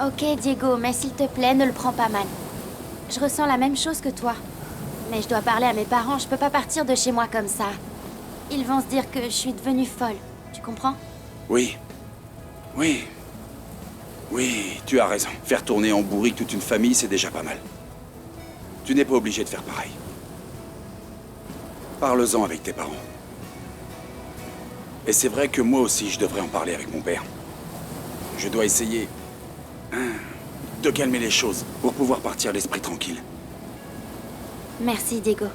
Ok, Diego, mais s'il te plaît, ne le prends pas mal. Je ressens la même chose que toi. Mais je dois parler à mes parents, je peux pas partir de chez moi comme ça. Ils vont se dire que je suis devenue folle. Tu comprends? Oui. Oui. Oui, tu as raison. Faire tourner en bourrique toute une famille, c'est déjà pas mal. Tu n'es pas obligé de faire pareil. Parle-en avec tes parents. Et c'est vrai que moi aussi, je devrais en parler avec mon père. Je dois essayer... de calmer les choses pour pouvoir partir l'esprit tranquille. Merci, Diego.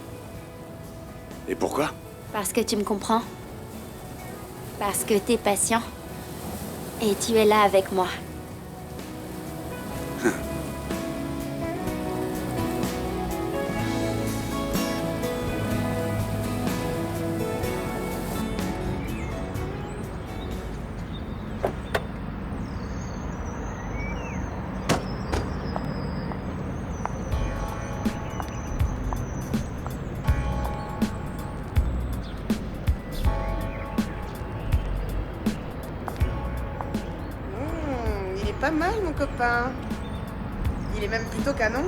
Et pourquoi? Parce que tu me comprends. Parce que t'es patient. Et tu es là avec moi. Il est pas mal, mon copain. Il est même plutôt canon.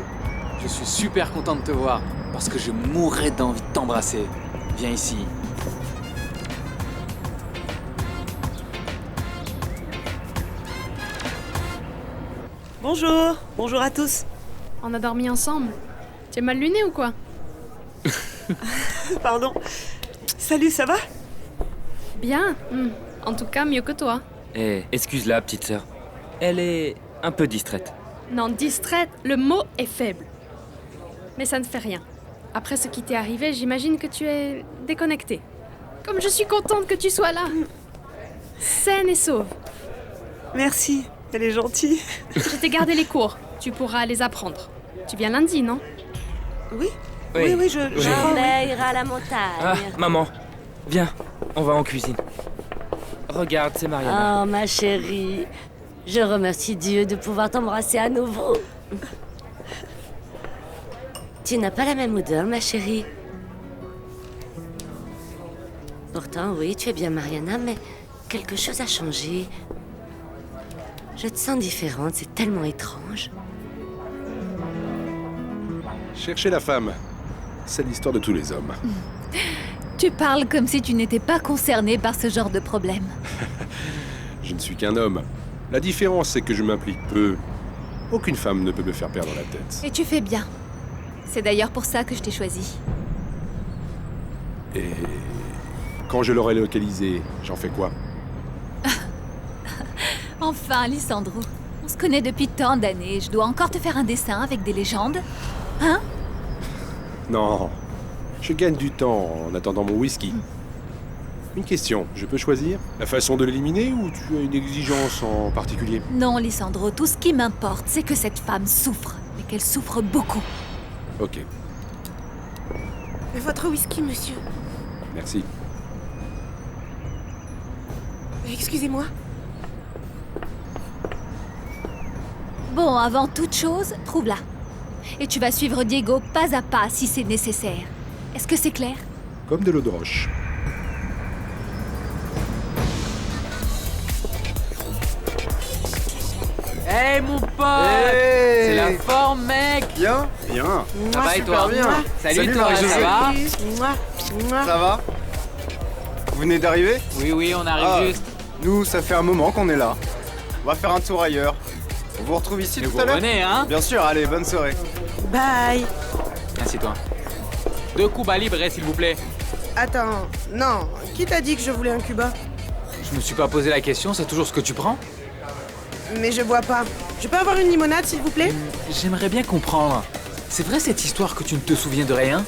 Je suis super content de te voir, parce que je mourrais d'envie de t'embrasser. Viens ici. Bonjour, bonjour à tous. On a dormi ensemble. Tu es mal luné ou quoi? Pardon. Salut, ça va? Bien. En tout cas, mieux que toi. Excuse-la, petite sœur. Elle est un peu distraite. Non, distraite, le mot est faible. Mais ça ne fait rien. Après ce qui t'est arrivé, j'imagine que tu es déconnectée. Comme je suis contente que tu sois là. Saine et sauve. Merci, elle est gentille. Je t'ai gardé les cours. Tu pourras les apprendre. Tu viens lundi, non? Oui, Oui. oui, je prends, oui. ira à la montagne. Ah, maman, viens, on va en cuisine. Regarde, c'est Mariana. Oh, ma chérie. Je remercie Dieu de pouvoir t'embrasser à nouveau. Tu n'as pas la même odeur, ma chérie. Pourtant, oui, tu es bien Mariana, mais quelque chose a changé. Je te sens différente, c'est tellement étrange. Chercher la femme, c'est l'histoire de tous les hommes. Tu parles comme si tu n'étais pas concerné par ce genre de problème. Je ne suis qu'un homme. La différence, c'est que je m'implique peu. Aucune femme ne peut me faire perdre la tête. Et tu fais bien. C'est d'ailleurs pour ça que je t'ai choisi. Et quand je l'aurai localisé, j'en fais quoi? Enfin, Lissandro, on se connaît depuis tant d'années. Je dois encore te faire un dessin avec des légendes? Hein? Non, je gagne du temps en attendant mon whisky. Une question, je peux choisir la façon de l'éliminer ou tu as une exigence en particulier? Non, Lissandro, tout ce qui m'importe, c'est que cette femme souffre. Et qu'elle souffre beaucoup. Ok, Votre whisky, monsieur. merci. Excusez-moi. Bon, avant toute chose, trouve-la. Et tu vas suivre Diego pas à pas si c'est nécessaire. Est-ce que c'est clair? Comme de l'eau de roche. Hey mon pote, Hey c'est la forme, mec. Bien, bien. Ça va et toi? Super bien. Salut toi, Marie-Josée. ça va? Ça va? Vous venez d'arriver? Oui, on arrive Ah, juste. Nous, ça fait un moment qu'on est là. On va faire un tour ailleurs. On vous retrouve ici Et tout vous à l'heure? revenez, hein? Bien sûr, allez, bonne soirée. Bye. Assieds-toi. 2 coups bas libres, s'il vous plaît. Attends, non. Qui t'a dit que je voulais un Cuba? Je me suis pas posé la question, c'est toujours ce que tu prends? Mais je bois pas. Je peux avoir une limonade, s'il vous plaît? J'aimerais bien comprendre. C'est vrai cette histoire que tu ne te souviens de rien?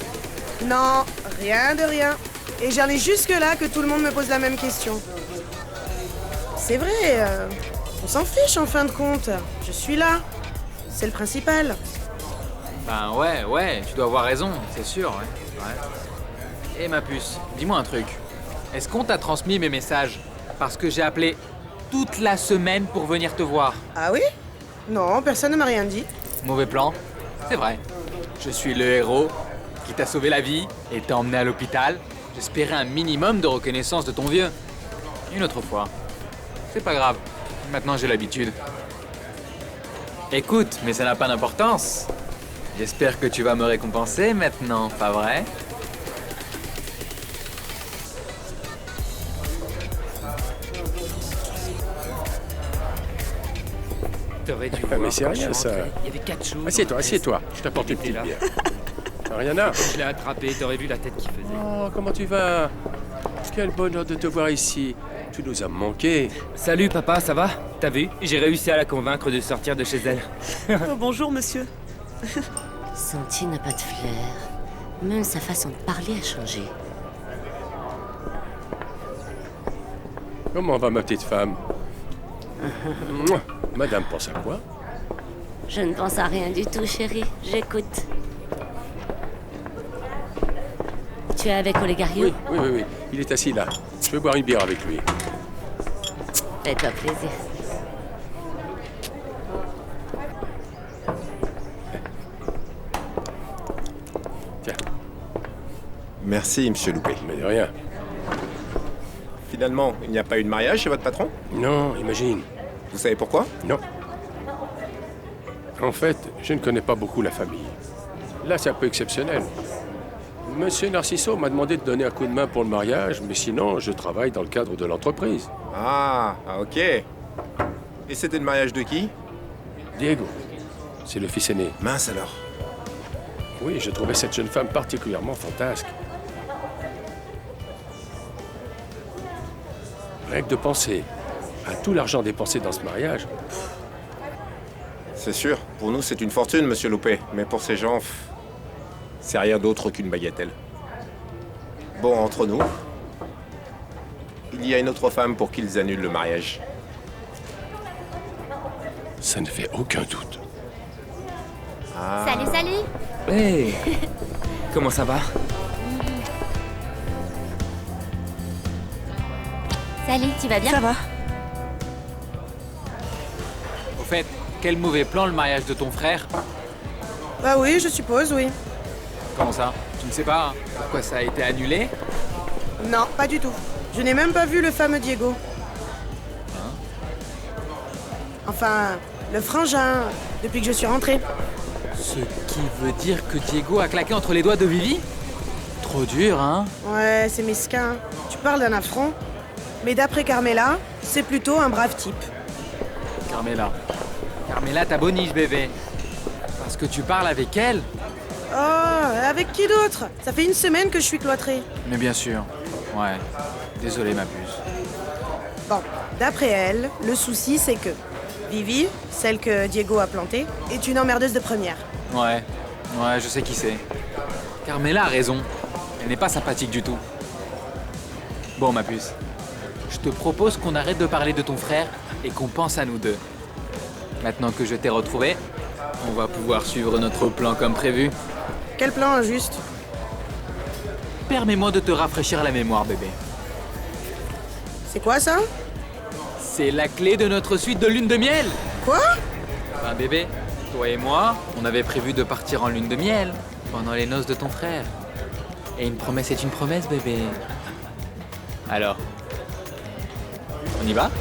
Non, rien de rien. Et j'en ai jusque-là que tout le monde me pose la même question. C'est vrai, on s'en fiche en fin de compte. Je suis là. C'est le principal. Ben ouais, tu dois avoir raison, c'est sûr, ouais. Et ma puce, dis-moi un truc. Est-ce qu'on t'a transmis mes messages? Parce que j'ai appelé toute la semaine pour venir te voir. Ah oui? Non, personne ne m'a rien dit. Mauvais plan? C'est vrai. Je suis le héros qui t'a sauvé la vie et t'a emmené à l'hôpital. J'espérais un minimum de reconnaissance de ton vieux. Une autre fois. C'est pas grave. Maintenant j'ai l'habitude. Écoute, mais ça n'a pas d'importance. J'espère que tu vas me récompenser maintenant, pas vrai? T'aurais dû Ah, voir mais c'est quand je rien, suis ça. rentré. Il y avait 4 choses. Assieds-toi, en assieds-toi. presse. Je t'apporte une Il était petite là. bière. Mariana. Je l'ai attrapé, t'aurais vu la tête qu'il faisait. Oh, comment tu vas? Quel bonheur de te voir ici. Tu nous as manqué. Salut papa, ça va? T'as vu? J'ai réussi à la convaincre de sortir de chez elle. Bonjour, monsieur. Santi n'a pas de flair. Même sa façon de parler a changé. Comment va ma petite femme? Mouah. Madame pense à quoi? Je ne pense à rien du tout, chérie. J'écoute. Tu es avec Olegario? Oui. Il est assis là. Je vais boire une bière avec lui. Fais-toi plaisir. Tiens. Merci, monsieur Loupé. Mais de rien. Finalement, il n'y a pas eu de mariage chez votre patron? Non, imagine. Vous savez pourquoi? Non. En fait, je ne connais pas beaucoup la famille. Là, c'est un peu exceptionnel. Monsieur Narciso m'a demandé de donner un coup de main pour le mariage, mais sinon, je travaille dans le cadre de l'entreprise. Ok. Et c'était le mariage de qui? Diego, c'est le fils aîné. Mince alors. Oui, je trouvais cette jeune femme particulièrement fantasque. Rien que de penser à tout l'argent dépensé dans ce mariage, C'est sûr, pour nous c'est une fortune, monsieur Loupé. Mais pour ces gens, c'est rien d'autre qu'une bagatelle. Bon, entre nous, il y a une autre femme pour qu'ils annulent le mariage. ça ne fait aucun doute. Salut, salut. Hey! Comment ça va? Salut, tu vas bien? Ça va. Au fait, quel mauvais plan le mariage de ton frère? Bah oui, je suppose, oui. Comment ça? Tu ne sais pas pourquoi ça a été annulé? Non, pas du tout. Je n'ai même pas vu le fameux Diego. Enfin, le frangin, depuis que je suis rentrée. Ce qui veut dire que Diego a claqué entre les doigts de Vivi? Trop dur, hein? Ouais, c'est mesquin. Tu parles d'un affront. Mais d'après Carmela, c'est plutôt un brave type. Carmela. Carmela, ta boniche, bébé. Parce que tu parles avec elle? Oh, avec qui d'autre? Ça fait une semaine que je suis cloîtrée. Mais bien sûr. Ouais. Désolé, ma puce. Bon, d'après elle, le souci c'est que Vivi, celle que Diego a plantée, est une emmerdeuse de première. Ouais. Ouais, je sais qui c'est. Carmela a raison. Elle n'est pas sympathique du tout. Bon, ma puce. Je te propose qu'on arrête de parler de ton frère et qu'on pense à nous deux. Maintenant que je t'ai retrouvé, on va pouvoir suivre notre plan comme prévu. Quel plan injuste. Permets-moi de te rafraîchir la mémoire, bébé. C'est quoi ça? C'est la clé de notre suite de lune de miel. Quoi? Enfin, bébé, toi et moi, on avait prévu de partir en lune de miel pendant les noces de ton frère. Et une promesse est une promesse, bébé. Alors, on y va?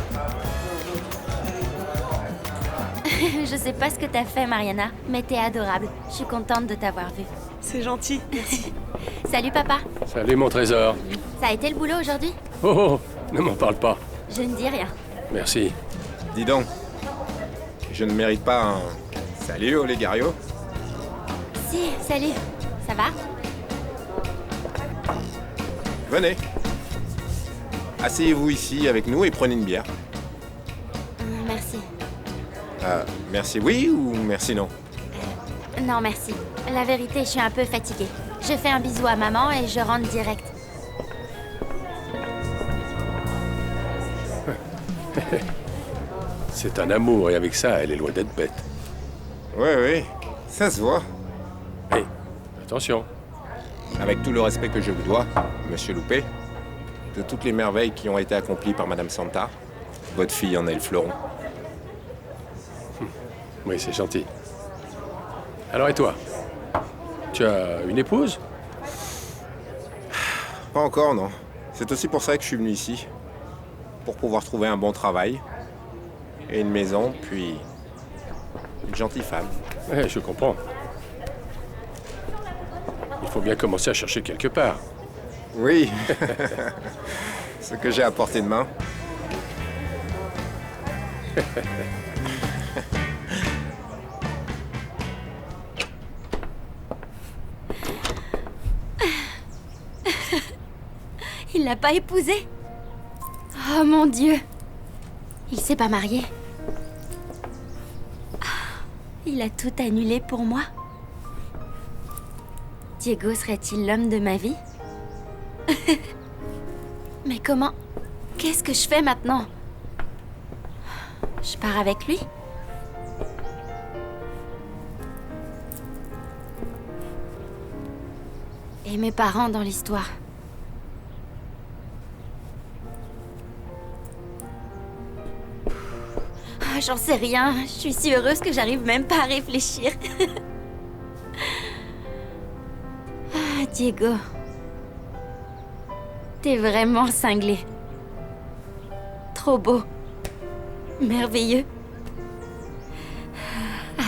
Je sais pas ce que t'as fait, Mariana, mais t'es adorable. Je suis contente de t'avoir vue. C'est gentil. Salut, papa. Salut mon trésor. Ça a été le boulot aujourd'hui? Oh, ne m'en parle pas. Je ne dis rien. Merci. Dis donc, je ne mérite pas un... Salut, Olegario. Si, salut. Ça va? Venez. Asseyez-vous ici avec nous et prenez une bière. Merci. Merci oui ou merci non? Non, merci. La vérité, je suis un peu fatiguée. Je fais un bisou à maman et je rentre direct. C'est un amour et avec ça, elle est loin d'être bête. Oui, ça se voit. Hé, attention. Avec tout le respect que je vous dois, monsieur Loupé, de toutes les merveilles qui ont été accomplies par Madame Santa, votre fille en est le fleuron. Oui, c'est gentil. Alors et toi? Tu as une épouse? Pas encore, non. C'est aussi pour ça que je suis venu ici. Pour pouvoir trouver un bon travail. Et une maison, puis... Une gentille femme. Ouais, je comprends. Il faut bien commencer à chercher quelque part. Oui. Ce que j'ai à portée de main. Il l'a pas épousée. Oh mon Dieu. Il s'est pas marié. Ah, il a tout annulé pour moi. Diego serait-il l'homme de ma vie? Mais comment? Qu'est-ce que je fais maintenant? Je pars avec lui? Et mes parents dans l'histoire? Ah, j'en sais rien. Je suis si heureuse que j'arrive même pas à réfléchir. Ah, Diego. T'es vraiment cinglé. Trop beau. Merveilleux.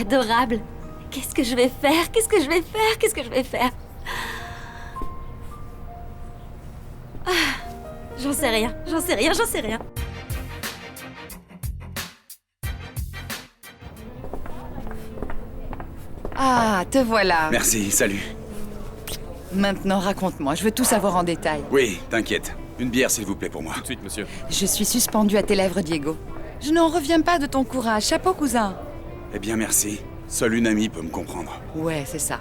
Adorable. Qu'est-ce que je vais faire? Qu'est-ce que je vais faire? Qu'est-ce que je vais faire? Ah, j'en sais rien. J'en sais rien. J'en sais rien. Ah, te voilà. Merci, salut. Maintenant, raconte-moi, je veux tout savoir en détail. Oui, t'inquiète. Une bière, s'il vous plaît, pour moi. Tout de suite, monsieur. Je suis suspendue à tes lèvres, Diego. Je n'en reviens pas de ton courage. Chapeau, cousin. Eh bien, merci. Seule une amie peut me comprendre. Ouais, c'est ça.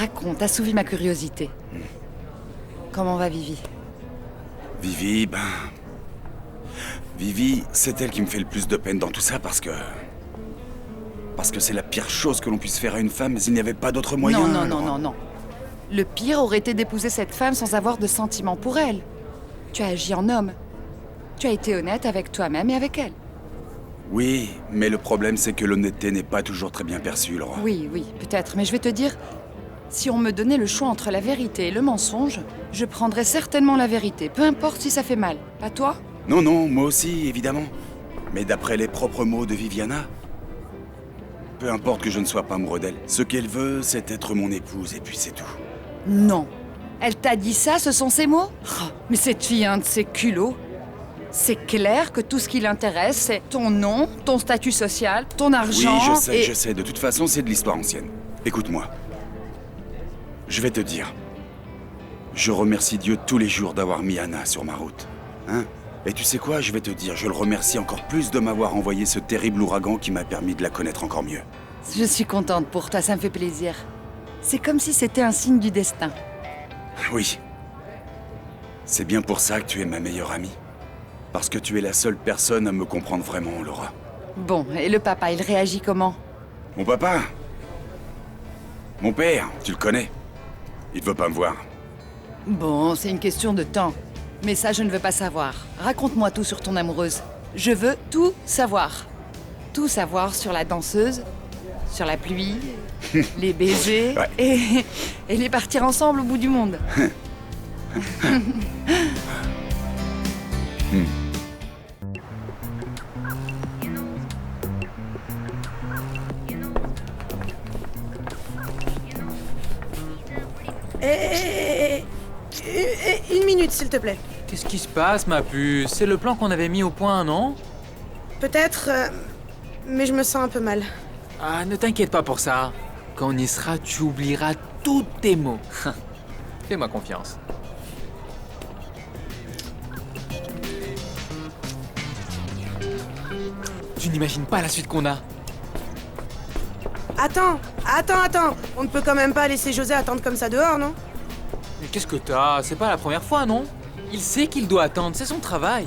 Raconte, assouvis ma curiosité. Comment va Vivi? Vivi, Vivi, c'est elle qui me fait le plus de peine dans tout ça parce que c'est la pire chose que l'on puisse faire à une femme, mais il n'y avait pas d'autre moyen. Non. Le pire aurait été d'épouser cette femme sans avoir de sentiments pour elle. Tu as agi en homme. Tu as été honnête avec toi-même et avec elle. Oui, mais le problème c'est que l'honnêteté n'est pas toujours très bien perçue, Laura. Oui, peut-être, mais je vais te dire, si on me donnait le choix entre la vérité et le mensonge, je prendrais certainement la vérité, peu importe si ça fait mal. Pas toi? Non, moi aussi, évidemment. Mais d'après les propres mots de Viviana, peu importe que je ne sois pas amoureux d'elle, ce qu'elle veut, c'est être mon épouse, et puis c'est tout. Non. Elle t'a dit ça, ce sont ses mots? Oh, mais cette fille a un de ses culots. C'est clair que tout ce qui l'intéresse, c'est ton nom, ton statut social, ton argent. Oui, je sais. De toute façon, c'est de l'histoire ancienne. Écoute-moi. Je vais te dire. Je remercie Dieu tous les jours d'avoir mis Anna sur ma route. Hein? Et tu sais quoi? Je vais te dire, je le remercie encore plus de m'avoir envoyé ce terrible ouragan qui m'a permis de la connaître encore mieux. Je suis contente pour toi, ça me fait plaisir. C'est comme si c'était un signe du destin. Oui. C'est bien pour ça que tu es ma meilleure amie. Parce que tu es la seule personne à me comprendre vraiment, Laura. Bon, et le papa, il réagit comment? Mon papa? Mon père, tu le connais. Il veut pas me voir. Bon, c'est une question de temps. Mais ça, je ne veux pas savoir. Raconte-moi tout sur ton amoureuse. Je veux tout savoir. Tout savoir sur la danseuse, sur la pluie, les baisers ouais. et les partir ensemble au bout du monde. Une minute, s'il te plaît. Qu'est-ce qui se passe, ma puce? C'est le plan qu'on avait mis au point, non? Peut-être, mais je me sens un peu mal. Ah, ne t'inquiète pas pour ça. Quand on y sera, tu oublieras tous tes mots. Fais-moi confiance. Tu n'imagines pas la suite qu'on a. Attends. On ne peut quand même pas laisser José attendre comme ça dehors, non? Mais qu'est-ce que t'as? C'est pas la première fois, non? Il sait qu'il doit attendre, c'est son travail.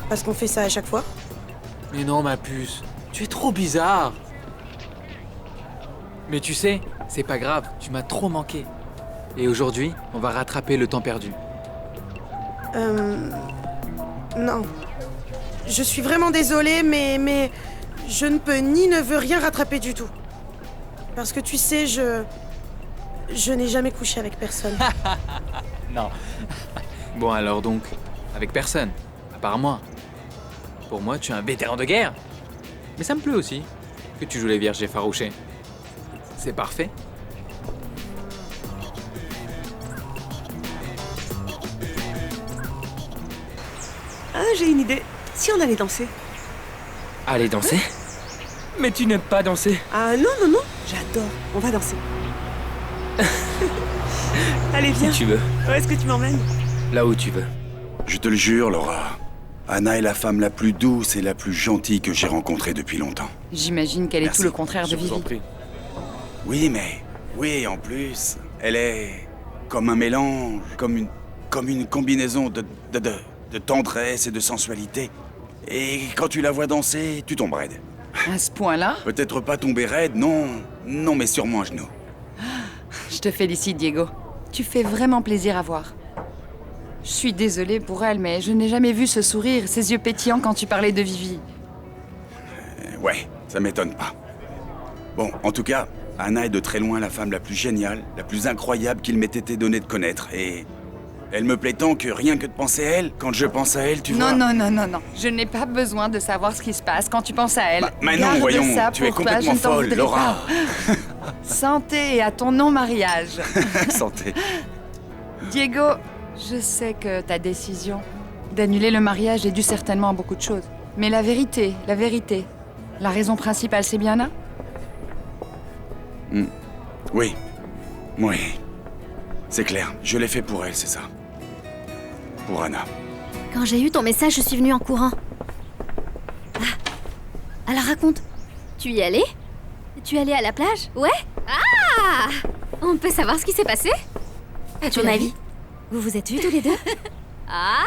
Parce qu'on fait ça à chaque fois? Mais non, ma puce, tu es trop bizarre. Mais tu sais, c'est pas grave, tu m'as trop manqué. Et aujourd'hui, on va rattraper le temps perdu. Non. Je suis vraiment désolée, mais je ne peux ni ne veux rien rattraper du tout. Parce que tu sais, je n'ai jamais couché avec personne. Non. Bon alors donc, avec personne, à part moi. Pour moi, tu es un vétéran de guerre. Mais ça me plaît aussi que tu joues les vierges effarouchées. C'est parfait. Ah, j'ai une idée. Si on allait danser? Allez danser? Mais tu n'aimes pas danser? Ah non, non, non, j'adore. On va danser. Allez, viens. Si tu veux. Où est-ce que tu m'emmènes? Là où tu veux. Je te le jure, Laura. Anna est la femme la plus douce et la plus gentille que j'ai rencontrée depuis longtemps. J'imagine qu'elle est Merci. tout le contraire de Je vous en Vivi. prie. Oui, mais... Oui, en plus, elle est... comme un mélange, comme une combinaison de tendresse et de sensualité. Et quand tu la vois danser, tu tombes raide. À ce point-là, Peut-être pas tomber raide, non. Non, mais sûrement à genoux. je te félicite, Diego. Tu fais vraiment plaisir à voir. Je suis désolée pour elle, mais je n'ai jamais vu ce sourire, ces yeux pétillants quand tu parlais de Vivi. Ouais, ça m'étonne pas. Bon, en tout cas, Anna est de très loin la femme la plus géniale, la plus incroyable qu'il m'ait été donné de connaître. Et elle me plaît tant que rien que de penser à elle, quand je pense à elle, tu vois... Non, non, non, non, non. Je n'ai pas besoin de savoir ce qui se passe quand tu penses à elle. Mais non, Garde voyons, ça tu es pour toi, je complètement ne t'en folle, voudrais Laura. pas. Santé et à ton non-mariage. Santé. Diego, je sais que ta décision d'annuler le mariage est due certainement à beaucoup de choses. Mais la vérité, la raison principale, c'est bien là? Oui. Oui. C'est clair, je l'ai fait pour elle, c'est ça. Pour Anna. Quand j'ai eu ton message, je suis venue en courant. Ah. Alors raconte. Tu y allais? Tu es allée à la plage? Ouais? Ah! On peut savoir ce qui s'est passé? À ton avis? Vous vous êtes vus tous les deux? Ah!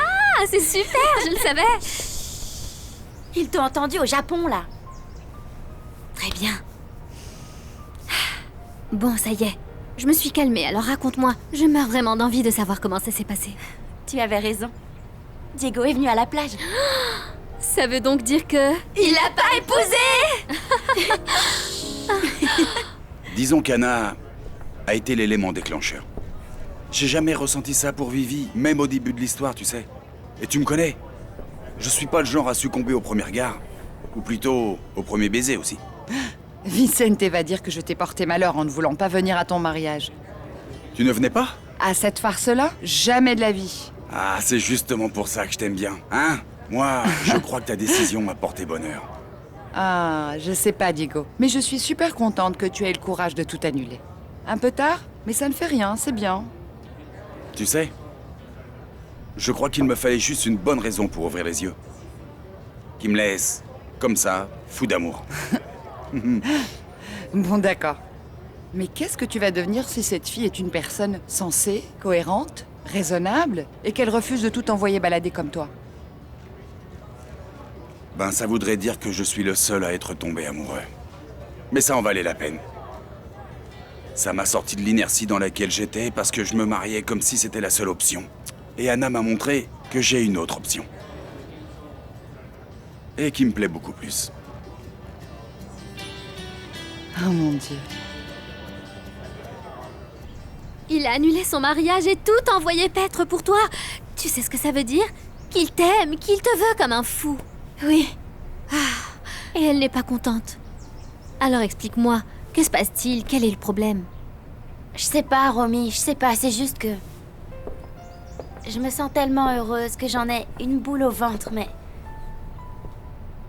C'est super, je le savais! Ils t'ont entendu au Japon, là. Très bien. Bon, ça y est. Je me suis calmée, alors raconte-moi. Je meurs vraiment d'envie de savoir comment ça s'est passé. Tu avais raison. Diego est venu à la plage. Ça veut donc dire que... Il l'a pas épousée! Disons qu'Anna a été l'élément déclencheur. J'ai jamais ressenti ça pour Vivi, même au début de l'histoire, tu sais. Et tu me connais. Je suis pas le genre à succomber au premier regard. Ou plutôt, au premier baiser aussi. Vicente va dire que je t'ai porté malheur en ne voulant pas venir à ton mariage. Tu ne venais pas? À cette farce-là, jamais de la vie. Ah, c'est justement pour ça que je t'aime bien, hein? Moi, je crois que ta décision m'a porté bonheur. Ah, je sais pas, Diego. Mais je suis super contente que tu aies le courage de tout annuler. Un peu tard, mais ça ne fait rien, c'est bien. Tu sais, je crois qu'il me fallait juste une bonne raison pour ouvrir les yeux. Qui me laisse, comme ça, fou d'amour. Bon, d'accord. Mais qu'est-ce que tu vas devenir si cette fille est une personne sensée, cohérente, raisonnable, et qu'elle refuse de tout envoyer balader comme toi? Ben, ça voudrait dire que je suis le seul à être tombé amoureux. Mais ça en valait la peine. Ça m'a sorti de l'inertie dans laquelle j'étais parce que je me mariais comme si c'était la seule option. Et Anna m'a montré que j'ai une autre option. Et qui me plaît beaucoup plus. Oh mon Dieu. Il a annulé son mariage et tout envoyé paître pour toi. Tu sais ce que ça veut dire? Qu'il t'aime, qu'il te veut comme un fou. Oui. Ah. Et elle n'est pas contente. Alors explique-moi, que se passe-t-il? Quel est le problème? Je sais pas, Romy, je sais pas, c'est juste que... Je me sens tellement heureuse que j'en ai une boule au ventre, mais...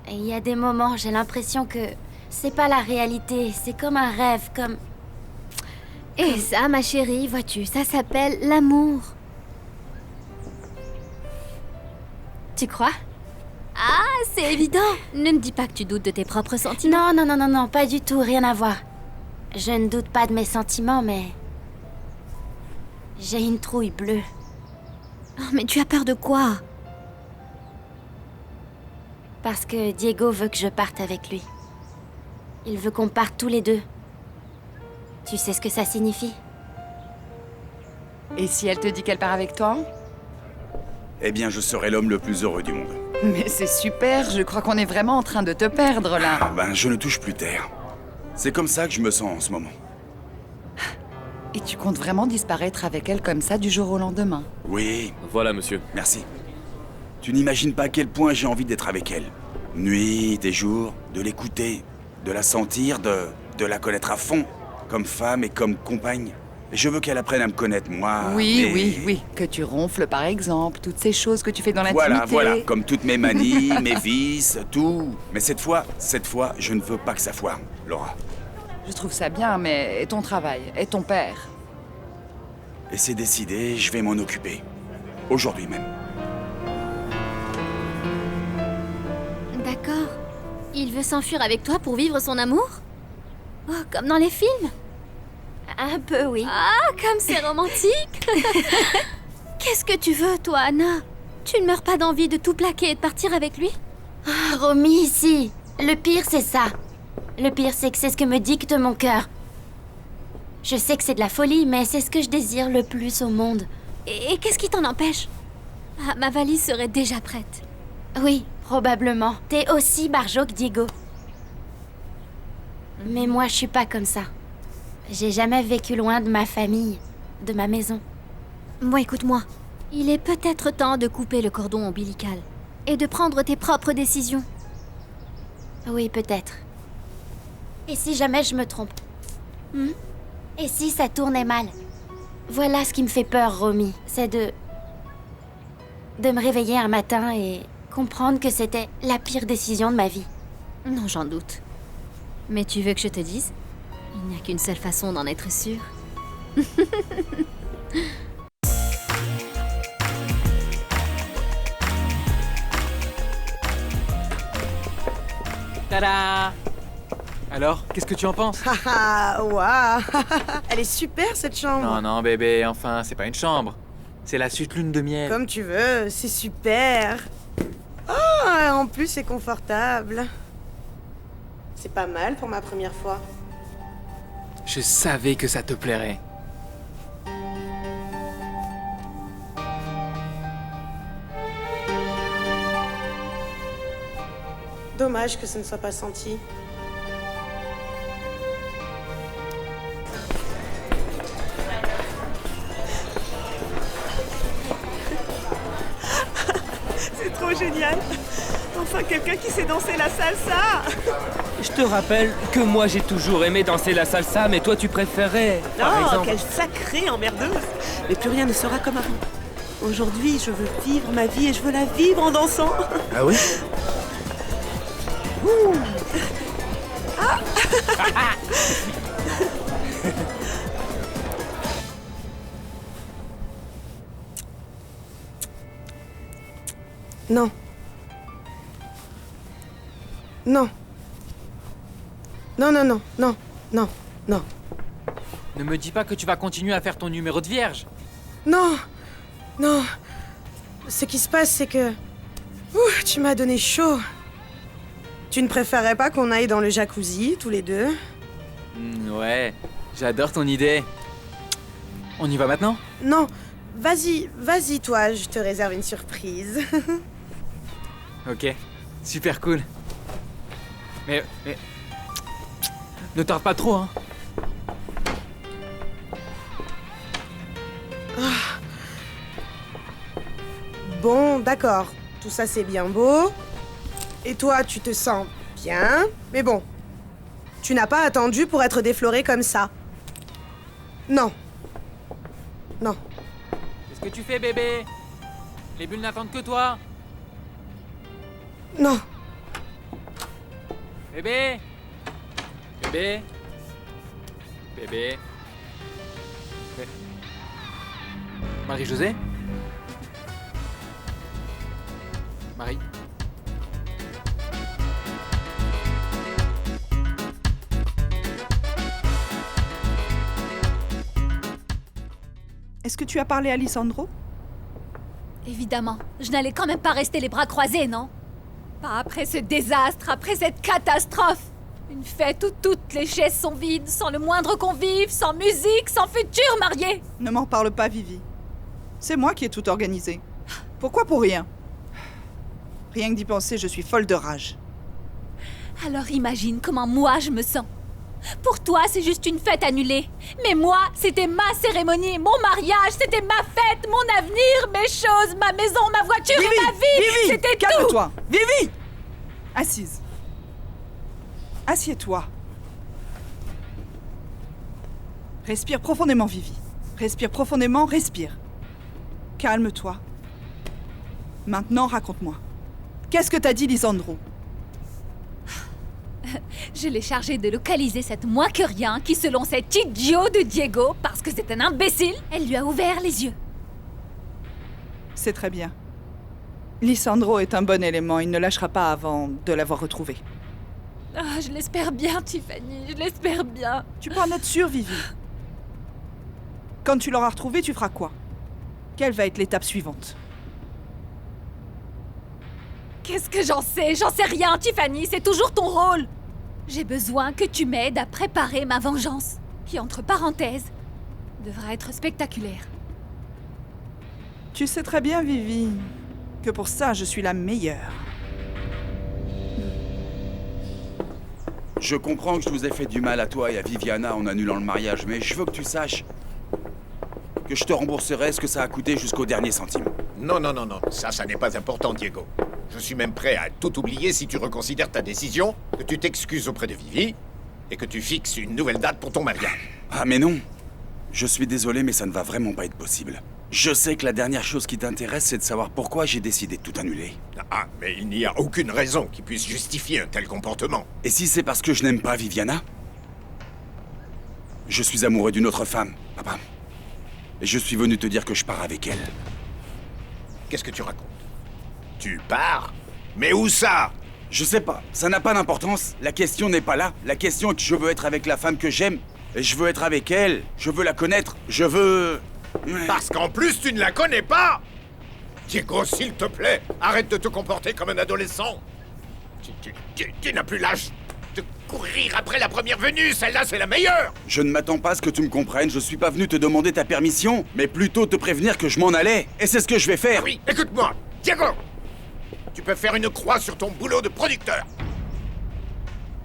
Et il y a des moments, j'ai l'impression que... C'est pas la réalité, c'est comme un rêve, comme... Et ça, ma chérie, vois-tu, ça s'appelle l'amour. Tu crois? Ah, c'est évident. Ne me dis pas que tu doutes de tes propres sentiments. Non, non, non, non, non, pas du tout, rien à voir. Je ne doute pas de mes sentiments, mais... J'ai une trouille bleue. Oh, mais tu as peur de quoi? Parce que Diego veut que je parte avec lui. Il veut qu'on parte tous les deux. Tu sais ce que ça signifie? Et si elle te dit qu'elle part avec toi? Eh bien, je serai l'homme le plus heureux du monde. Mais c'est super, je crois qu'on est vraiment en train de te perdre là. Ben, je ne touche plus terre. C'est comme ça que je me sens en ce moment. Et tu comptes vraiment disparaître avec elle comme ça du jour au lendemain? Oui. Voilà, monsieur. Merci. Tu n'imagines pas à quel point j'ai envie d'être avec elle. Nuit et jour, de l'écouter, de la sentir, de la connaître à fond, comme femme et comme compagne. Et je veux qu'elle apprenne à me connaître, moi. Oui, mais- oui. Que tu ronfles, par exemple. Toutes ces choses que tu fais dans l'intimité. Voilà, comme toutes mes manies, mes vices, tout. Mais cette fois, je ne veux pas que ça foire, Laura. Je trouve ça bien, mais et ton travail, et ton père. Et c'est décidé, je vais m'en occuper. Aujourd'hui même. D'accord. Il veut s'enfuir avec toi pour vivre son amour? Oh, comme dans les films? Un peu, oui. Ah, comme c'est romantique. Qu'est-ce que tu veux, toi, Anna? Tu ne meurs pas d'envie de tout plaquer et de partir avec lui? Ah, Romy, ici. Le pire, c'est ça. Le pire, c'est que c'est ce que me dicte mon cœur. Je sais que c'est de la folie, mais c'est ce que je désire le plus au monde. Et qu'est-ce qui t'en empêche? Ah, ma valise serait déjà prête. Oui, probablement. T'es aussi barjot que Diego. Mais moi, je suis pas comme ça. J'ai jamais vécu loin de ma famille, de ma maison. Bon, écoute-moi. Il est peut-être temps de couper le cordon ombilical et de prendre tes propres décisions. Oui, peut-être. Et si jamais je me trompe? Et si ça tournait mal? Voilà ce qui me fait peur, Romy. C'est de me réveiller un matin et comprendre que c'était la pire décision de ma vie. Non, j'en doute. Mais tu veux que je te dise? Il n'y a qu'une seule façon d'en être sûre. Tada! Alors, qu'est-ce que tu en penses? Haha, waouh. Elle est super cette chambre. Non, non, bébé, enfin, c'est pas une chambre. C'est la suite lune de miel. Comme tu veux, c'est super. Oh, en plus c'est confortable. C'est pas mal pour ma première fois. Je savais que ça te plairait. Dommage que ça ne soit pas senti. C'est trop génial. Enfin, quelqu'un qui sait danser la salsa. Je te rappelle que moi j'ai toujours aimé danser la salsa, mais toi tu préférais, par Oh, exemple. quelle sacrée emmerdeuse. Mais plus rien ne sera comme avant. Aujourd'hui, je veux vivre ma vie et je veux la vivre en dansant. Ah oui? Ouh. Ah. Non. Non. Non, non, non, non, non, non. Ne me dis pas que tu vas continuer à faire ton numéro de vierge. Non. Non. Ce qui se passe, c'est que... Ouh, tu m'as donné chaud. Tu ne préférerais pas qu'on aille dans le jacuzzi, tous les deux? Ouais, j'adore ton idée. On y va maintenant? Non. Vas-y, toi, je te réserve une surprise. Ok, super cool. Mais... Ne tarde pas trop, hein. Bon, d'accord. Tout ça, c'est bien beau. Et toi, tu te sens bien. Mais bon, tu n'as pas attendu pour être défloré comme ça. Non. Non. Qu'est-ce que tu fais, bébé? Les bulles n'attendent que toi. Non. Bébé? Bébé? Bébé? Marie-Josée? Marie? Est-ce que tu as parlé à Lisandro? Évidemment, je n'allais quand même pas rester les bras croisés, non? Pas après ce désastre, après cette catastrophe. Une fête où toutes les chaises sont vides, sans le moindre convive, sans musique, sans futur marié. Ne m'en parle pas, Vivi. C'est moi qui ai tout organisé. Pourquoi pour rien? Rien que d'y penser, je suis folle de rage. Alors imagine comment moi je me sens. Pour toi, c'est juste une fête annulée. Mais moi, c'était ma cérémonie, mon mariage, c'était ma fête, mon avenir, mes choses, ma maison, ma voiture Vivi, et ma vie. Vivi, C'était tout. calme-toi. Vivi! Assise. Assieds-toi. Respire profondément, Vivi. Respire profondément, respire. Calme-toi. Maintenant, raconte-moi. Qu'est-ce que t'as dit, Lisandro? Je l'ai chargée de localiser cette moins que rien qui, selon cet idiot de Diego, parce que c'est un imbécile, elle lui a ouvert les yeux. C'est très bien. Lisandro est un bon élément, il ne lâchera pas avant de l'avoir retrouvé. Ah, je l'espère bien, Tiffany, je l'espère bien. Tu peux en être sûre, Vivi. Quand tu l'auras retrouvé, tu feras quoi? Quelle va être l'étape suivante? Qu'est-ce que j'en sais? J'en sais rien, Tiffany, c'est toujours ton rôle. J'ai besoin que tu m'aides à préparer ma vengeance, qui, entre parenthèses, devra être spectaculaire. Tu sais très bien, Vivi, que pour ça, je suis la meilleure. Je comprends que je vous ai fait du mal à toi et à Viviana en annulant le mariage, mais je veux que tu saches que je te rembourserai ce que ça a coûté jusqu'au dernier centime. Non, non, non, non. Ça n'est pas important, Diego. Je suis même prêt à tout oublier si tu reconsidères ta décision, que tu t'excuses auprès de Vivi et que tu fixes une nouvelle date pour ton mariage. Ah mais non. Je suis désolé, mais ça ne va vraiment pas être possible. Je sais que la dernière chose qui t'intéresse, c'est de savoir pourquoi j'ai décidé de tout annuler. Ah, mais il n'y a aucune raison qui puisse justifier un tel comportement. Et si c'est parce que je n'aime pas Viviana? Je suis amoureux d'une autre femme, papa. Et je suis venu te dire que je pars avec elle. Qu'est-ce que tu racontes? Tu pars? Mais où ça? Je sais pas, ça n'a pas d'importance. La question n'est pas là. La question est que je veux être avec la femme que j'aime. Et je veux être avec elle. Je veux la connaître. Je veux... Parce qu'en plus, tu ne la connais pas! Diego, s'il te plaît, arrête de te comporter comme un adolescent. Tu n'as plus l'âge de courir après la première venue. Celle-là, c'est la meilleure! Je ne m'attends pas à ce que tu me comprennes. Je suis pas venu te demander ta permission, mais plutôt te prévenir que je m'en allais. Et c'est ce que je vais faire. Ah oui, écoute-moi, Diego! Tu peux faire une croix sur ton boulot de producteur.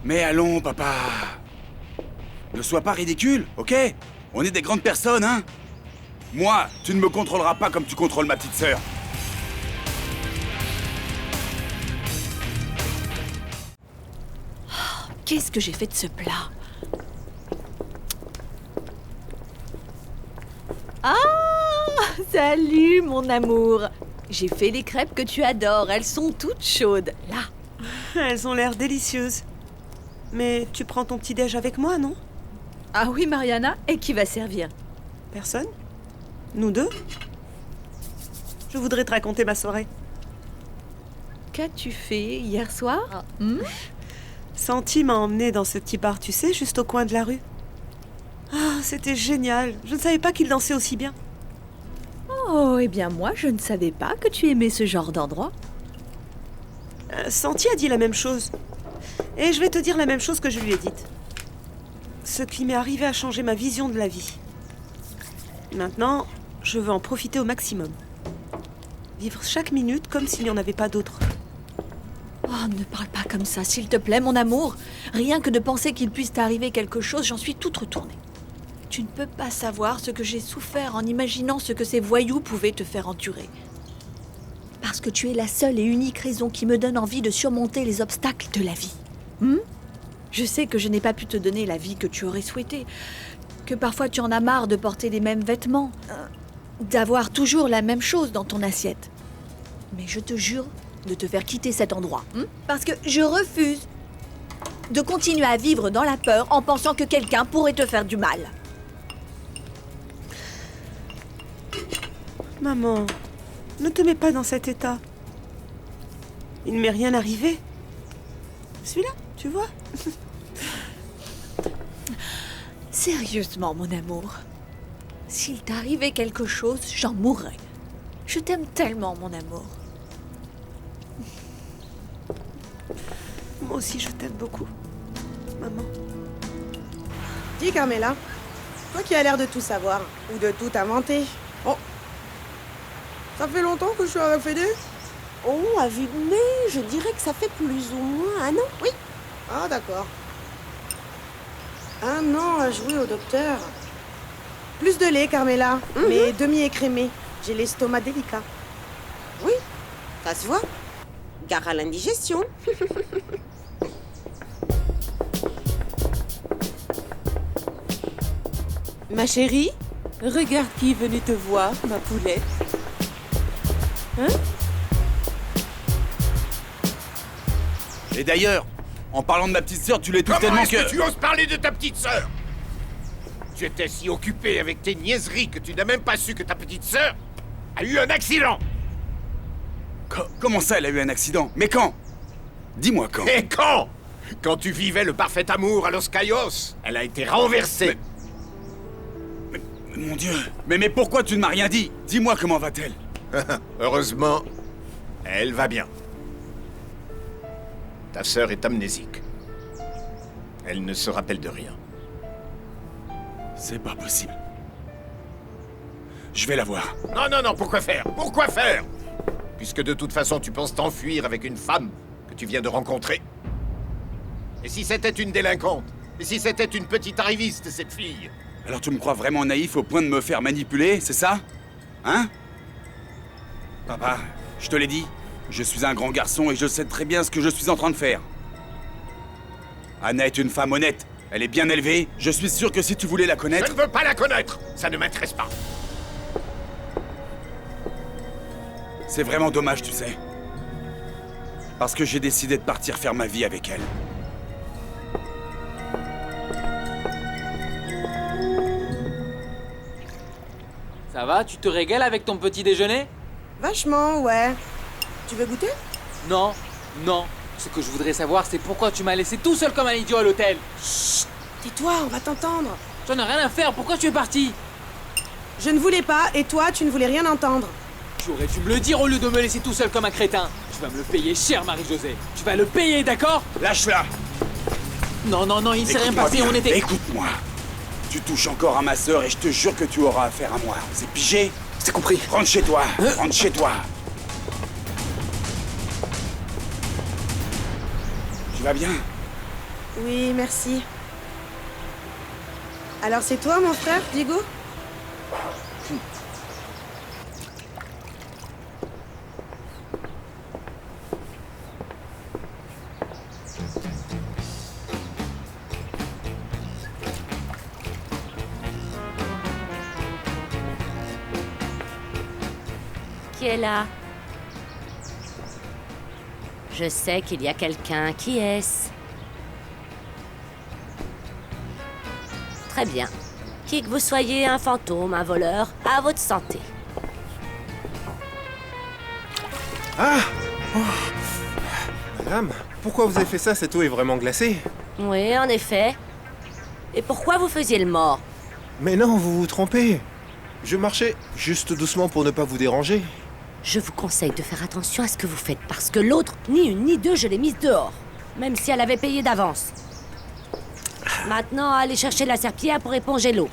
Mais allons, papa. Ne sois pas ridicule, ok? On est des grandes personnes, hein? Moi, tu ne me contrôleras pas comme tu contrôles ma petite sœur. Qu'est-ce que j'ai fait de ce plat? Ah! Salut, mon amour! J'ai fait les crêpes que tu adores, elles sont toutes chaudes, là. Elles ont l'air délicieuses. Mais tu prends ton petit-déj avec moi, non? Ah oui, Mariana, et qui va servir? Personne? Nous deux? Je voudrais te raconter ma soirée. Qu'as-tu fait hier soir? Santi m'a emmenée dans ce petit bar, tu sais, juste au coin de la rue. Ah, c'était génial. Je ne savais pas qu'il dansait aussi bien. Oh, eh bien moi, je ne savais pas que tu aimais ce genre d'endroit. Santi a dit la même chose. Et je vais te dire la même chose que je lui ai dite. Ce qui m'est arrivé a changé ma vision de la vie. Maintenant, je veux en profiter au maximum. Vivre chaque minute comme s'il n'y en avait pas d'autre. Oh, ne parle pas comme ça, s'il te plaît, mon amour. Rien que de penser qu'il puisse t'arriver quelque chose, j'en suis toute retournée. Tu ne peux pas savoir ce que j'ai souffert en imaginant ce que ces voyous pouvaient te faire endurer. Parce que tu es la seule et unique raison qui me donne envie de surmonter les obstacles de la vie. Je sais que je n'ai pas pu te donner la vie que tu aurais souhaité, que parfois tu en as marre de porter les mêmes vêtements, d'avoir toujours la même chose dans ton assiette. Mais je te jure de te faire quitter cet endroit, parce que je refuse de continuer à vivre dans la peur en pensant que quelqu'un pourrait te faire du mal. Maman, ne te mets pas dans cet état. Il ne m'est rien arrivé. Celui-là, tu vois. Sérieusement, mon amour, s'il t'arrivait quelque chose, j'en mourrais. Je t'aime tellement, mon amour. Moi aussi, je t'aime beaucoup, maman. Dis, Carmela, toi qui as l'air de tout savoir, ou de tout inventer. Oh, ça fait longtemps que je suis avec Fédé? Oh, à vue de nez, je dirais que ça fait plus ou moins un an. Oui. Ah, d'accord. Un an à jouer au docteur. Plus de lait, Carmela, mais demi-écrémé. J'ai l'estomac délicat. Oui, ça se voit. gare à l'indigestion. Ma chérie, regarde qui est venu te voir, ma poulette. Hein? Et d'ailleurs, en parlant de ma petite sœur, tu l'étouffes Comment tellement est-ce que tu oses parler de ta petite sœur? Tu étais si occupé avec tes niaiseries que tu n'as même pas su que ta petite sœur a eu un accident. Comment ça, elle a eu un accident? Mais quand? Dis-moi quand. Et quand? Quand tu vivais le parfait amour à Los Cayos, elle a été renversée. Mais mon Dieu. Mais pourquoi tu ne m'as rien dit? Dis-moi comment va-t-elle? Heureusement, elle va bien. Ta sœur est amnésique. Elle ne se rappelle de rien. C'est pas possible. Je vais la voir. Non, non, non, pourquoi faire? Pourquoi faire? Puisque de toute façon, tu penses t'enfuir avec une femme que tu viens de rencontrer. Et si c'était une délinquante? Et si c'était une petite arriviste, cette fille? Alors tu me crois vraiment naïf au point de me faire manipuler, c'est ça? Hein? Papa, je te l'ai dit, je suis un grand garçon et je sais très bien ce que je suis en train de faire. Anna est une femme honnête. Elle est bien élevée. Je suis sûr que si tu voulais la connaître... Je ne veux pas la connaître. Ça ne m'intéresse pas. C'est vraiment dommage, tu sais. Parce que j'ai décidé de partir faire ma vie avec elle. Ça va, tu te régales avec ton petit déjeuner? Vachement, ouais. Tu veux goûter? Non, non. Ce que je voudrais savoir, c'est pourquoi tu m'as laissé tout seul comme un idiot à l'hôtel. Chut! Tais-toi, on va t'entendre. J'en ai rien à faire, pourquoi tu es parti? Je ne voulais pas, et toi, tu ne voulais rien entendre. Tu aurais dû me le dire au lieu de me laisser tout seul comme un crétin. Tu vas me le payer cher, Marie-Josée. Tu vas le payer, d'accord? Lâche-la! Non, non, non, il ne s'est rien passé, on était... Écoute-moi. Tu touches encore à ma sœur et je te jure que tu auras affaire à moi. C'est pigé? C'est compris. Rentre chez toi. Rentre chez toi. Tu vas bien? Oui, merci. Alors c'est toi, mon frère, Diego? Qui est là? Je sais qu'il y a quelqu'un. Qui est-ce? Très bien. Qui que vous soyez, un fantôme, un voleur, à votre santé. Ah! Oh. Madame, pourquoi vous avez fait ça? Cette eau est vraiment glacée. Oui, en effet. Et pourquoi vous faisiez le mort? Mais non, vous vous trompez. Je marchais juste doucement pour ne pas vous déranger. Je vous conseille de faire attention à ce que vous faites, parce que l'autre, ni une ni deux, je l'ai mise dehors. Même si elle avait payé d'avance. Maintenant, allez chercher la serpillière pour éponger l'eau.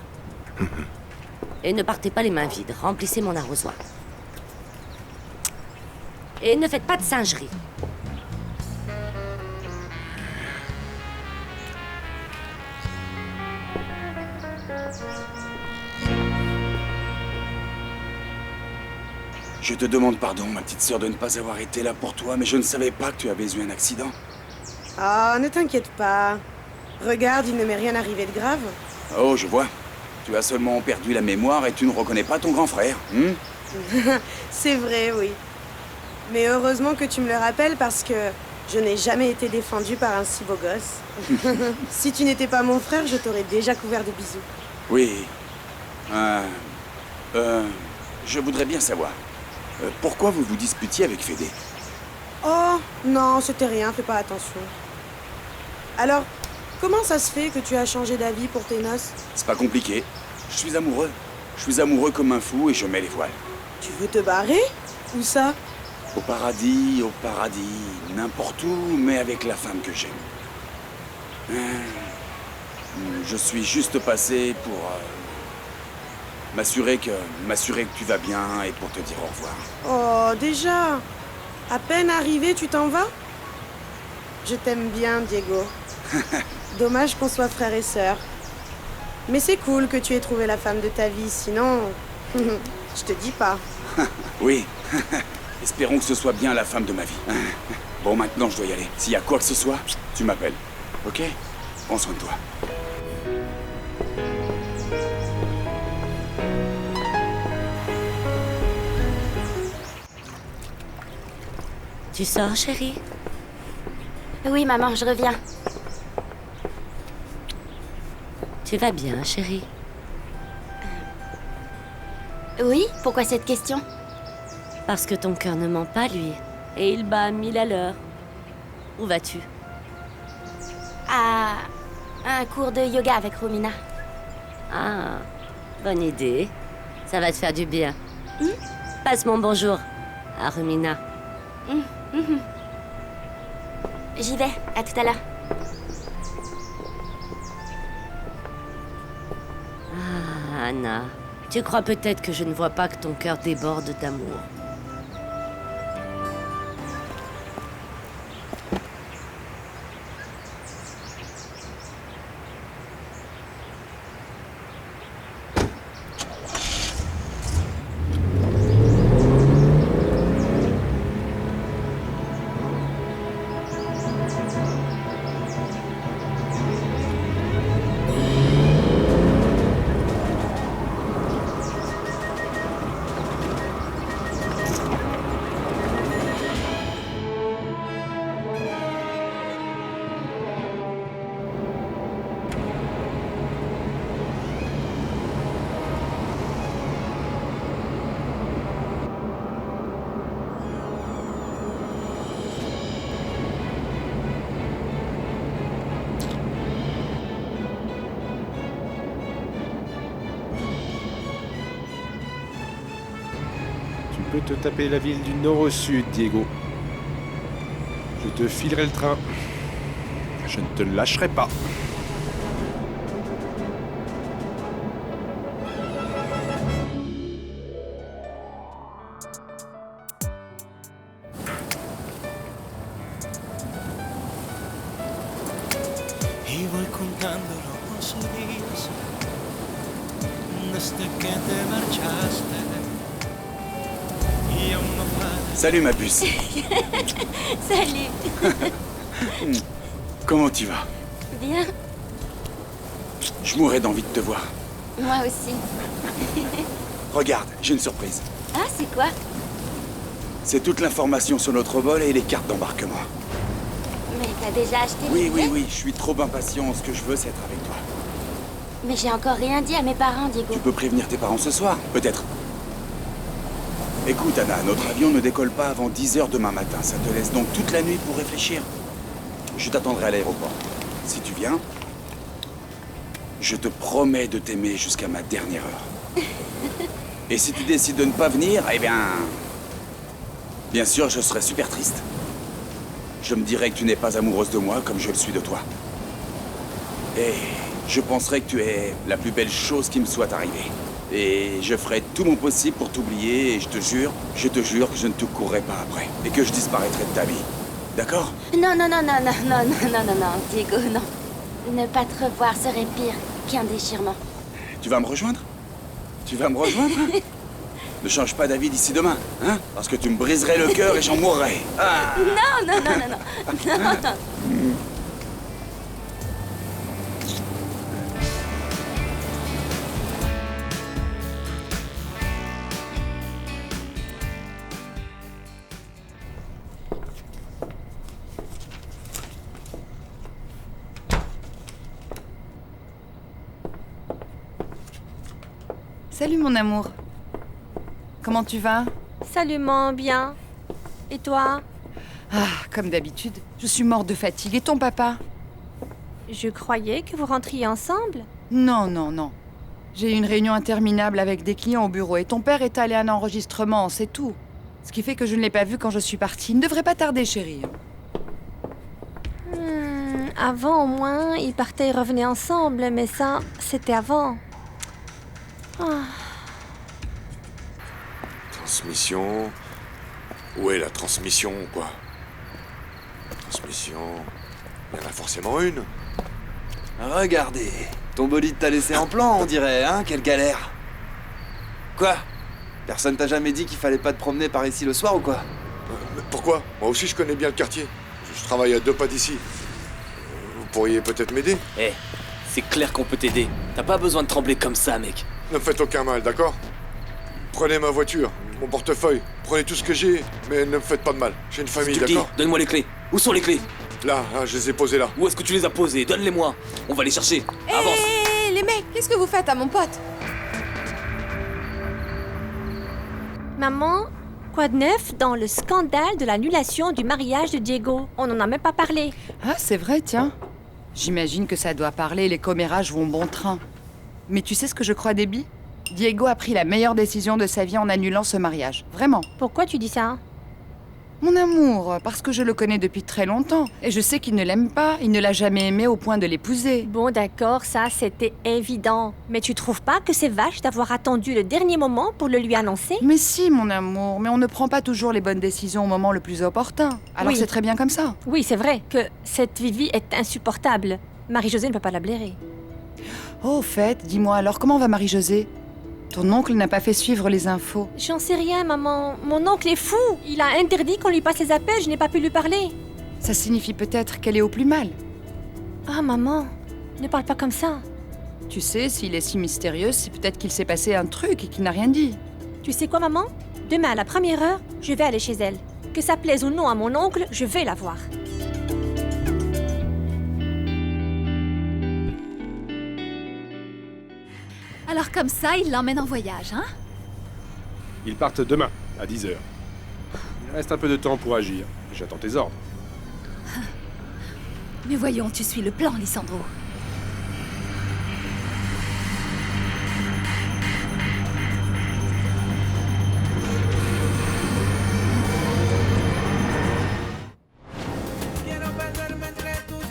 Et ne partez pas les mains vides, remplissez mon arrosoir. Et ne faites pas de singerie. Je te demande pardon, ma petite sœur, de ne pas avoir été là pour toi, mais je ne savais pas que tu avais eu un accident. Ah, ne t'inquiète pas. Regarde, il ne m'est rien arrivé de grave. Oh, je vois. Tu as seulement perdu la mémoire et tu ne reconnais pas ton grand frère, C'est vrai, oui. Mais heureusement que tu me le rappelles parce que je n'ai jamais été défendue par un si beau gosse. Si tu n'étais pas mon frère, je t'aurais déjà couvert de bisous. Oui. Je voudrais bien savoir. Pourquoi vous vous disputiez avec Fédé? Oh, non, c'était rien, fais pas attention. Alors, comment ça se fait que tu as changé d'avis pour tes noces? C'est pas compliqué. Je suis amoureux. Je suis amoureux comme un fou et je mets les voiles. Tu veux te barrer? Où ça? Au paradis, n'importe où, mais avec la femme que j'aime. Je suis juste passé pour m'assurer que tu vas bien et pour te dire au revoir. Oh, déjà? À peine arrivé, tu t'en vas? Je t'aime bien, Diego. Dommage qu'on soit frères et sœurs. Mais c'est cool que tu aies trouvé la femme de ta vie, sinon... je te dis pas. Oui. Espérons que ce soit bien la femme de ma vie. Bon, maintenant, je dois y aller. S'il y a quoi que ce soit, tu m'appelles. Ok? Prends soin de toi. Tu sors, chérie? Oui, maman, je reviens. Tu vas bien, chérie? Oui? Pourquoi cette question? Parce que ton cœur ne ment pas, lui. Et il bat à 1000 à l'heure. Où vas-tu? À un cours de yoga avec Romina. Ah, bonne idée. Ça va te faire du bien. Passe mon bonjour à Romina. J'y vais, à tout à l'heure. Ah, Anna, tu crois peut-être que je ne vois pas que ton cœur déborde d'amour. Tu peux te taper la ville du nord au sud, Diego. Je te filerai le train. Je ne te lâcherai pas. Y voy contando los días desde que te marchaste. Y aún no para. Salut ma puce. Salut. Comment tu vas? Bien. Je mourrais d'envie de te voir. Moi aussi. Regarde, j'ai une surprise. Ah, c'est quoi? C'est toute l'information sur notre vol et les cartes d'embarquement. Mais t'as déjà acheté le Oui, billet? oui, oui, je suis trop impatient. Ce que je veux, c'est être avec toi. Mais j'ai encore rien dit à mes parents, Diego. Tu peux prévenir tes parents ce soir, peut-être. Écoute, Anna, notre avion ne décolle pas avant 10h demain matin. Ça te laisse donc toute la nuit pour réfléchir. Je t'attendrai à l'aéroport. Si tu viens, je te promets de t'aimer jusqu'à ma dernière heure. Et si tu décides de ne pas venir, eh bien... Bien sûr, je serai super triste. Je me dirai que tu n'es pas amoureuse de moi comme je le suis de toi. Et je penserai que tu es la plus belle chose qui me soit arrivée. Et je ferai tout mon possible pour t'oublier et je te jure que je ne te courrai pas après. Et que je disparaîtrai de ta vie. D'accord? Non, non, non, non, non, non, non, non, non, non, Diego, non. Ne pas te revoir serait pire qu'un déchirement. Tu vas me rejoindre? Tu vas me rejoindre? Ne change pas d'avis d'ici demain, hein? Parce que tu me briserais le cœur et j'en mourrais. Ah. Non, non, non, non, non, non, non. Salut mon amour. Comment tu vas? Salut, maman, bien. Et toi? Ah, comme d'habitude, je suis morte de fatigue. Et ton papa? Je croyais que vous rentriez ensemble. Non, non, non. J'ai eu une réunion interminable avec des clients au bureau et ton père est allé à un enregistrement, c'est tout. Ce qui fait que je ne l'ai pas vu quand je suis partie. Il ne devrait pas tarder, chérie. Avant, au moins, ils partaient et revenaient ensemble, mais ça, c'était avant. Ah. Transmission... Où est la transmission, quoi? Transmission... Il y en a forcément une. Regardez, ton bolide t'a laissé en plan, on dirait, hein? Quelle galère! Quoi? Personne t'a jamais dit qu'il fallait pas te promener par ici le soir ou quoi? Pourquoi? Moi aussi, je connais bien le quartier. Je travaille à 2 pas d'ici. Vous pourriez peut-être m'aider? Eh, c'est clair qu'on peut t'aider. T'as pas besoin de trembler comme ça, mec. Ne me faites aucun mal, d'accord? Prenez ma voiture, mon portefeuille, prenez tout ce que j'ai, mais ne me faites pas de mal. J'ai une famille, d'accord? Donne-moi les clés. Où sont les clés? Là, je les ai posées là. Où est-ce que tu les as posées? Donne-les-moi. On va les chercher. Avance. Hé, les mecs, qu'est-ce que vous faites à mon pote? Maman, quoi de neuf dans le scandale de l'annulation du mariage de Diego? On n'en a même pas parlé. Ah, c'est vrai, tiens. J'imagine que ça doit parler, les commérages vont bon train. Mais tu sais ce que je crois, Debbie? Diego a pris la meilleure décision de sa vie en annulant ce mariage. Vraiment. Pourquoi tu dis ça? Mon amour, parce que je le connais depuis très longtemps. Et je sais qu'il ne l'aime pas, il ne l'a jamais aimé au point de l'épouser. Bon, d'accord, ça c'était évident. Mais tu trouves pas que c'est vache d'avoir attendu le dernier moment pour le lui annoncer? Mais si, mon amour, mais on ne prend pas toujours les bonnes décisions au moment le plus opportun. Alors Oui. c'est très bien comme ça. Oui, c'est vrai que cette Vivi est insupportable. Marie-Josée ne peut pas la blairer. Oh, au fait, dis-moi alors, comment va Marie-Josée? Ton oncle n'a pas fait suivre les infos. J'en sais rien, maman. Mon oncle est fou. Il a interdit qu'on lui passe les appels, je n'ai pas pu lui parler. Ça signifie peut-être qu'elle est au plus mal. Ah, maman, ne parle pas comme ça. Tu sais, s'il est si mystérieux, c'est peut-être qu'il s'est passé un truc et qu'il n'a rien dit. Tu sais quoi, maman? Demain, à la première heure, je vais aller chez elle. Que ça plaise ou non à mon oncle, je vais la voir. Alors comme ça, il l'emmène en voyage, hein? Ils partent demain, à 10h. Il reste un peu de temps pour agir. J'attends tes ordres. Mais voyons, tu suis le plan, Lissandro.